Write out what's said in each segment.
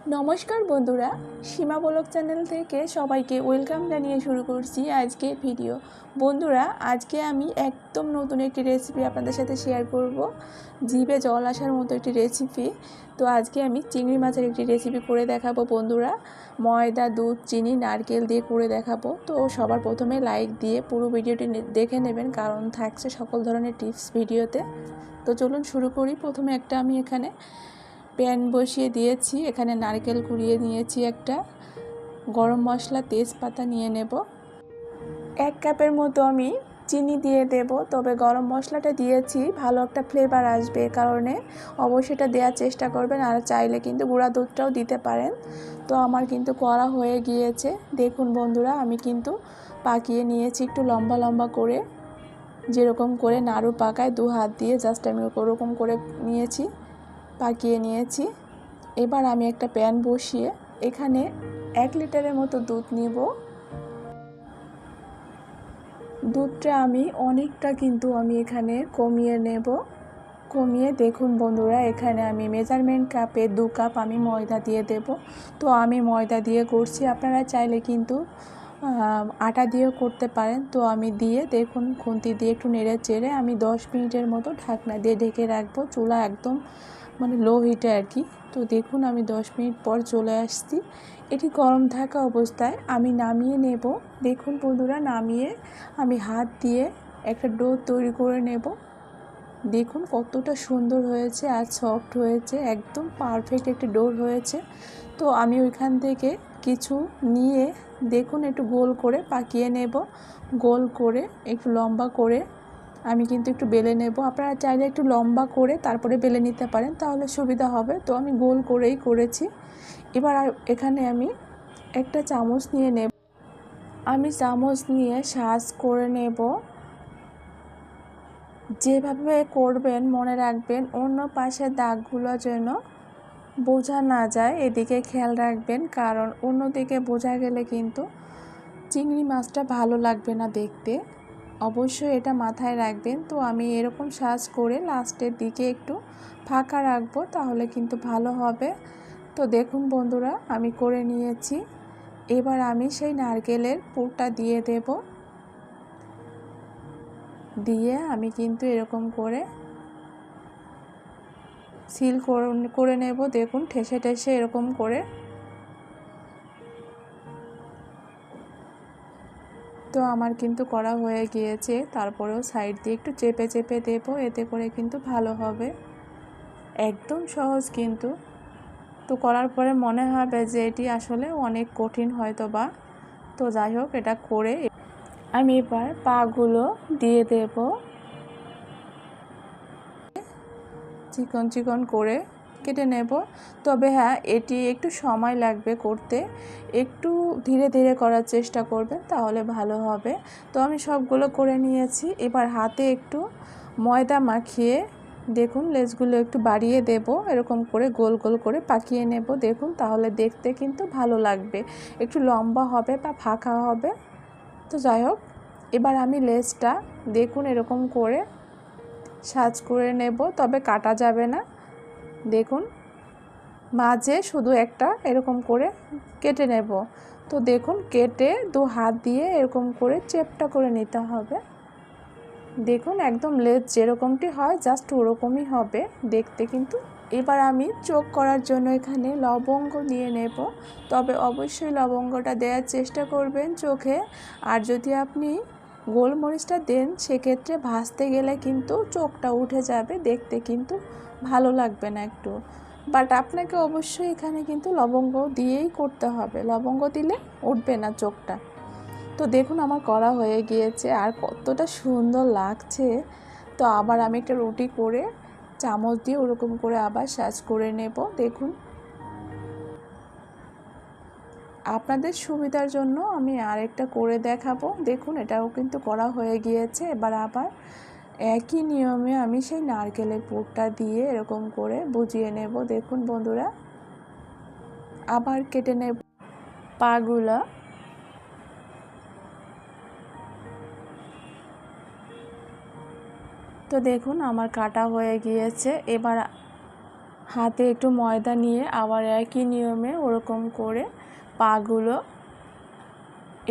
নমস্কার বন্ধুরা, সীমা বলক চ্যানেল থেকে সবাইকে ওয়েলকাম জানিয়ে শুরু করছি আজকে ভিডিও। বন্ধুরা, আজকে আমি একদম নতুন একটি রেসিপি আপনাদের সাথে শেয়ার করব। জিভে জল আসার মতো একটি রেসিপি। তো আজকে আমি চিংড়ি মাছের একটি রেসিপি করে দেখাবো বন্ধুরা। ময়দা, দুধ, চিনি, নারকেল দিয়ে করে দেখাবো। তো সবার প্রথমে লাইক দিয়ে পুরো ভিডিওটি দেখে নেবেন, কারণ থাকছে সকল ধরনের টিপস ভিডিওতে। তো চলুন শুরু করি। প্রথমে আমি এখানে প্যান বসিয়ে দিয়েছি, এখানে নারকেল কুড়িয়ে নিয়েছি, একটা গরম মশলা, তেজপাতা নিয়ে নেব। 1 কাপের মতো আমি চিনি দিয়ে দেব, তবে গরম মশলাটা দিয়েছি ভালো একটা ফ্লেভার আসবে কারণে অবশ্যই এটা দেওয়ার চেষ্টা করবেন, আর চাইলে কিন্তু গুঁড়া দুধটাও দিতে পারেন। তো আমার কিন্তু করা হয়ে গিয়েছে। দেখুন বন্ধুরা, আমি কিন্তু পাকিয়ে নিয়েছি একটু লম্বা লম্বা করে, যেরকম করে নাড়ু পাকায় 2 হাত দিয়ে জাস্ট আমি ওরকম করে নিয়েছি, পাকিয়ে নিয়েছি। এবার আমি একটা প্যান বসিয়ে এখানে 1 লিটারের মতো দুধ নিব। দুধটা আমি অনেকটা কিন্তু আমি এখানে কমিয়ে নেব। কমিয়ে দেখুন বন্ধুরা, এখানে আমি মেজারমেন্ট কাপে 2 কাপ আমি ময়দা দিয়ে দেব। তো আমি ময়দা দিয়ে করছি, আপনারা চাইলে কিন্তু আটা দিয়েও করতে পারেন। তো আমি দিয়ে দেখুন খুন্তি দিয়ে একটু নেড়ে চেড়ে আমি 10 মিনিটের মতো ঢাকনা দিয়ে ঢেকে রাখবো, চুলা একদম লো হিটে আর কি। তো দেখুন আমি 10 মিনিট পর চলে আসছি। এটি গরম থাকা অবস্থায় আমি নামিয়ে নেব। দেখুন বন্ধুরা, নামিয়ে আমি হাত দিয়ে একটা ডো তৈরি করে নেব। দেখুন কতটা সুন্দর হয়েছে আর সফট হয়েছে, একদম পারফেক্ট একটি ডো হয়েছে। তো আমি ওইখান থেকে কিছু নিয়ে দেখুন একটু গোল করে পাকিয়ে নেব। গোল করে একটু লম্বা করে আমি কিন্তু একটু বেলে নেব। আপনারা চাইলে একটু লম্বা করে তারপরে বেলে নিতে পারেন, তাহলে সুবিধা হবে। তো আমি গোল করেই করেছি। এবার এখানে আমি একটা চামচ নিয়ে নেব। আমি চামচ নিয়ে সাজ করে নেব। যেভাবে করবেন মনে রাখবেন অন্য পাশের দাগগুলো যেন বোঝা না যায়, এদিকে খেয়াল রাখবেন, কারণ অন্যদিকে বোঝা গেলে কিন্তু চিংড়ি মাছটা ভালো লাগবে না দেখতে। অবশ্যই এটা মাথায় রাখবেন। তো আমি এরকম সাজ করে লাস্টের দিকে একটু ফাঁকা রাখবো, তাহলে কিন্তু ভালো হবে। তো দেখুন বন্ধুরা, আমি করে নিয়েছি। এবার আমি সেই নারকেলের পুরটা দিয়ে দেব। দিয়ে আমি কিন্তু এরকম করে সিল করে নেব। দেখুন ঠেসে ঠেসে এরকম করে। তো আমার কিন্তু করা হয়ে গিয়েছে। তারপরেও সাইড দিয়ে একটু চেপে চেপে দেব, এতে করে কিন্তু ভালো হবে। একদম সহজ কিন্তু। তো করার পরে মনে হবে যে এটি আসলে অনেক কঠিন হয়তো বা। তো যাই হোক, এটা করে আমি এবার পাগুলো দিয়ে দেব, চিকন চিকন করে কেটে নেব। তবে হ্যাঁ, এটি একটু সময় লাগবে করতে, একটু ধীরে ধীরে করার চেষ্টা করবেন, তাহলে ভালো হবে। তো আমি সবগুলো করে নিয়েছি। এবার হাতে একটু ময়দা মাখিয়ে দেখুন লেজগুলো একটু বাড়িয়ে দেব, এরকম করে গোল গোল করে পাকিয়ে নেব। দেখুন তাহলে দেখতে কিন্তু ভালো লাগবে, একটু লম্বা হবে বা ফাঁকা হবে। তো যাই হোক, এবার আমি লেজটা দেখুন এরকম করে সাজ করে নেব, তবে কাটা যাবে না। দেখুন মাঝে শুধু একটা এরকম করে কেটে নেব। তো দেখুন কেটে 2 হাত দিয়ে এরকম করে চেপটা করে নিতে হবে। দেখুন একদম লেজ যেরকমটি হয় জাস্ট ওরকমই হবে দেখতে কিন্তু। এবার আমি চোখ করার জন্য এখানে লবঙ্গ নিয়ে নেব, তবে অবশ্যই লবঙ্গটা দেওয়ার চেষ্টা করবেন চোখে। আর যদি আপনি গোলমরিচটা দেন সেক্ষেত্রে ভাজতে গেলে কিন্তু চোখটা উঠে যাবে, দেখতে কিন্তু ভালো লাগবে না একটু। বাট আপনাকে অবশ্যই এখানে কিন্তু লবঙ্গ দিয়েই করতে হবে, লবঙ্গ দিলে উঠবে না চোখটা। তো দেখুন আমার করা হয়ে গিয়েছে আর কতটা সুন্দর লাগছে। তো আবার আমি একটা রুটি করে চামচ দিয়ে ওরকম করে আবার সাজ করে নেব। দেখুন আপনাদের সুবিধার জন্য আমি আরেকটা করে দেখাবো। দেখুন এটাও কিন্তু করা হয়ে গিয়েছে। এবার আবার একই নিয়মে আমি সেই নারকেলের পুরটা দিয়ে এরকম করে বুঝিয়ে নেব। দেখুন বন্ধুরা, আবার কেটে নেব পাগুলো। তো দেখুন আমার কাটা হয়ে গিয়েছে। এবার হাতে একটু ময়দা নিয়ে আবার একই নিয়মে ওরকম করে পাগুলো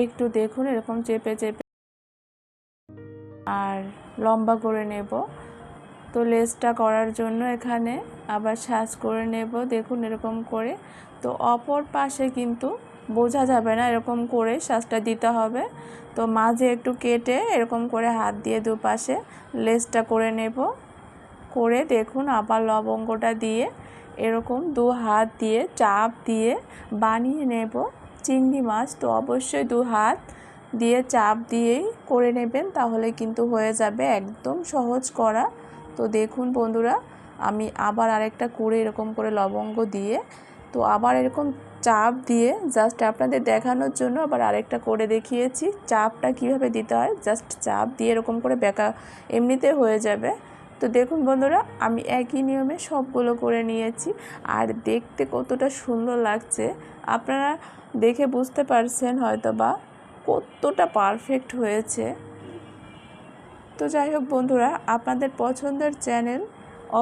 একটু দেখুন এরকম চেপে চেপে আর লম্বা করে নেব। তো লেজটা করার জন্য এখানে আবার সাজ করে নেব, দেখুন এরকম করে। তো অপর পাশে কিন্তু বোঝা যাবে না, এরকম করে সাজটা দিতে হবে। তো মাঝে একটু কেটে এরকম করে হাত দিয়ে দুপাশে লেজটা করে নেব। করে দেখুন আবার লবঙ্গটা দিয়ে এরকম দু হাত দিয়ে চাপ দিয়ে বানিয়ে নেব চিংড়ি মাছ। তো অবশ্যই দু হাত দিয়ে চাপ দিয়েই করে নেবেন, তাহলে কিন্তু হয়ে যাবে, একদম সহজ করা। তো দেখুন বন্ধুরা, আমি আবার আরেকটা করে এরকম করে লবঙ্গ দিয়ে তো আবার এরকম চাপ দিয়ে জাস্ট আপনাদের দেখানোর জন্য আবার আরেকটা করে দেখিয়েছি। চাপটা কিভাবে দিতে হয়, জাস্ট চাপ দিয়ে এরকম করে বেঁকা এমনিতে হয়ে যাবে। তো দেখুন বন্ধুরা, আমি একই নিয়মে সবগুলো করে নিয়েছি আর দেখতে কতটা সুন্দর লাগছে আপনারা দেখে বুঝতে পারছেন হয়তো বা কতটা পারফেক্ট হয়েছে। তো যাই হোক বন্ধুরা, আপনাদের পছন্দের চ্যানেল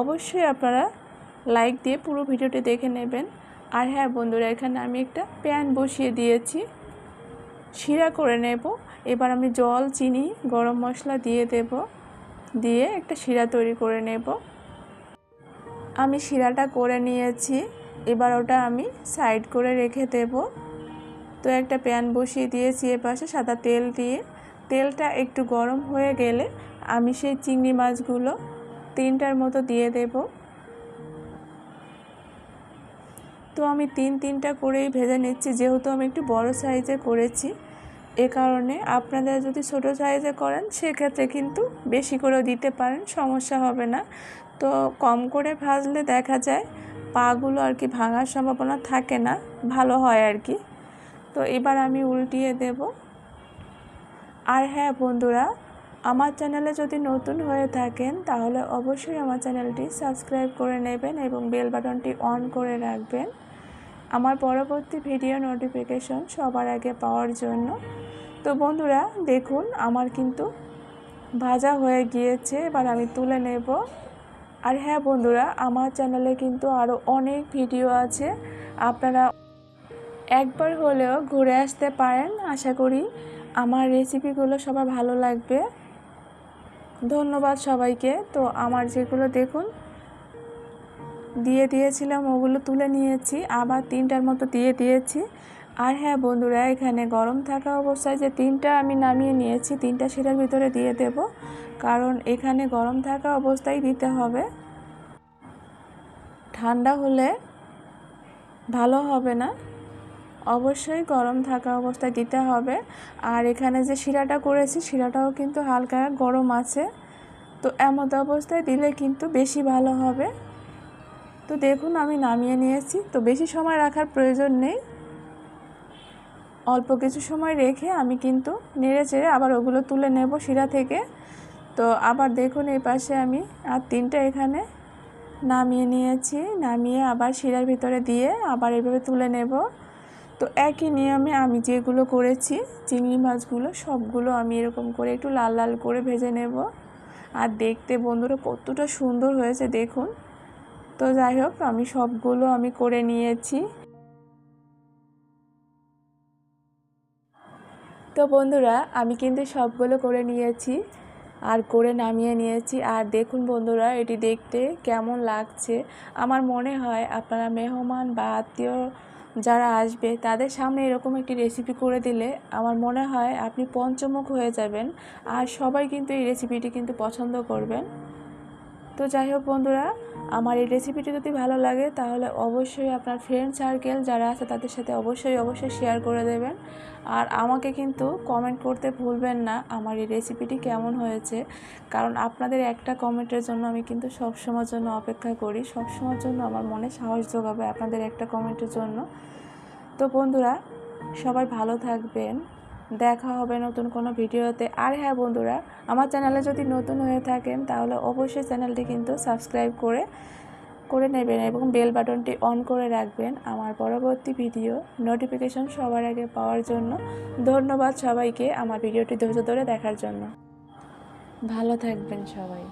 অবশ্যই আপনারা লাইক দিয়ে পুরো ভিডিওটি দেখে নেবেন। আর হ্যাঁ বন্ধুরা, এখানে আমি একটা প্যান বসিয়ে দিয়েছি, শিরা করে নেব। এবার আমি জল, চিনি, গরম মশলা দিয়ে দেব, দিয়ে একটা শিরা তৈরি করে নেব। আমি শিরাটা করে নিয়েছি, এবার ওটা আমি সাইড করে রেখে দেব। তো একটা প্যান বসিয়ে দিয়েছি এপাশে সাদা তেল দিয়ে। তেলটা একটু গরম হয়ে গেলে আমি সেই চিংড়ি মাছগুলো 3টার মতো দিয়ে দেব। তো আমি 3টা করেই ভেজে নিচ্ছি, যেহেতু আমি একটু বড় সাইজে করেছি। এ কারণে আপনারা যদি ছোট সাইজে করেন সেক্ষেত্রে কিন্তু বেশি করেও দিতে পারেন, সমস্যা হবে না। তো কম করে ভাজলে দেখা যায় পাগুলো আর কি ভাঙার সম্ভাবনা থাকে না, ভালো হয় আর কি। তো এবার আমি উল্টিয়ে দেব। আর হ্যাঁ বন্ধুরা, আমার চ্যানেলে যদি নতুন হয়ে থাকেন তাহলে অবশ্যই আমার চ্যানেলটি সাবস্ক্রাইব করে নেবেন এবং বেল বাটনটি অন করে রাখবেন আমার পরবর্তী ভিডিও নোটিফিকেশন সবার আগে পাওয়ার জন্য। তো বন্ধুরা দেখুন, আমার কিন্তু ভাজা হয়ে গিয়েছে, এবার আমি তুলে নেব। আর হ্যাঁ বন্ধুরা, আমার চ্যানেলে কিন্তু আরও অনেক ভিডিও আছে, আপনারা একবার হলেও ঘুরে আসতে পারেন। আশা করি আমার রেসিপিগুলো সবার ভালো লাগবে। ধন্যবাদ সবাইকে। তো আমার যেগুলো দেখুন দিয়ে দিয়েছিলাম ওগুলো তুলে নিয়েছি, আবার 3টার মতো দিয়ে দিয়েছি। আর হ্যাঁ বন্ধুরা, এখানে গরম থাকা অবস্থায় যে 3টা আমি নামিয়ে নিয়েছি, 3টা শিরার ভিতরে দিয়ে দেব, কারণ এখানে গরম থাকা অবস্থায় দিতে হবে, ঠান্ডা হলে ভালো হবে না, অবশ্যই গরম থাকা অবস্থায় দিতে হবে। আর এখানে যে শিরাটা করেছি শিরাটাও কিন্তু হালকা গরম আছে, তো এমত অবস্থায় দিলে কিন্তু বেশি ভালো হবে। তো দেখুন আমি নামিয়ে নিয়েছি। তো বেশি সময় রাখার প্রয়োজন নেই, অল্প কিছু সময় রেখে আমি কিন্তু নেড়ে চেড়ে আবার ওগুলো তুলে নেব শিরা থেকে। তো আবার দেখুন এই পাশে আমি আর 3টা এখানে নামিয়ে নিয়েছি, নামিয়ে আবার শিরার ভিতরে দিয়ে আবার এভাবে তুলে নেব। তো একই নিয়মে আমি যেগুলো করেছি চিংড়ি মাছগুলো সবগুলো আমি এরকম করে একটু লাল লাল করে ভেজে নেব। আর দেখতে বন্ধুরা কতটা সুন্দর হয়েছে দেখুন। তো যাই হোক, আমি সবগুলো আমি করে নিয়েছি। তো বন্ধুরা, আমি কিন্তু সবগুলো করে নিয়েছি আর করে নামিয়ে নিয়েছি। আর দেখুন বন্ধুরা, এটি দেখতে কেমন লাগছে। আমার মনে হয় আপনারা মেহমান বা আত্মীয় যারা আসবে তাদের সামনে এরকম একটি রেসিপি করে দিলে আমার মনে হয় আপনি পঞ্চমুখ হয়ে যাবেন, আর সবাই কিন্তু এই রেসিপিটি কিন্তু পছন্দ করবেন। তো যাই হোক বন্ধুরা, আমার এই রেসিপিটি যদি ভালো লাগে তাহলে অবশ্যই আপনার ফ্রেন্ড সার্কেল যারা আছে তাদের সাথে অবশ্যই শেয়ার করে দেবেন। আর আমাকে কিন্তু কমেন্ট করতে ভুলবেন না আমার এই রেসিপিটি কেমন হয়েছে, কারণ আপনাদের একটা কমেন্টের জন্য আমি কিন্তু সবসময়ের জন্য অপেক্ষা করি, সবসময়ের জন্য আমার মনে সাহস যোগাবে আপনাদের একটা কমেন্টের জন্য। তো বন্ধুরা, সবাই ভালো থাকবেন, দেখা হবে নতুন কোনো ভিডিওতে। আর হ্যাঁ বন্ধুরা, আমার চ্যানেলে যদি নতুন হয়ে থাকেন তাহলে অবশ্যই চ্যানেলটি কিন্তু সাবস্ক্রাইব করে নেবেন এবং বেল বাটনটি অন করে রাখবেন আমার পরবর্তী ভিডিও নোটিফিকেশন সবার আগে পাওয়ার জন্য। ধন্যবাদ সবাইকে আমার ভিডিওটি ধৈর্য ধরে দেখার জন্য। ভালো থাকবেন সবাই।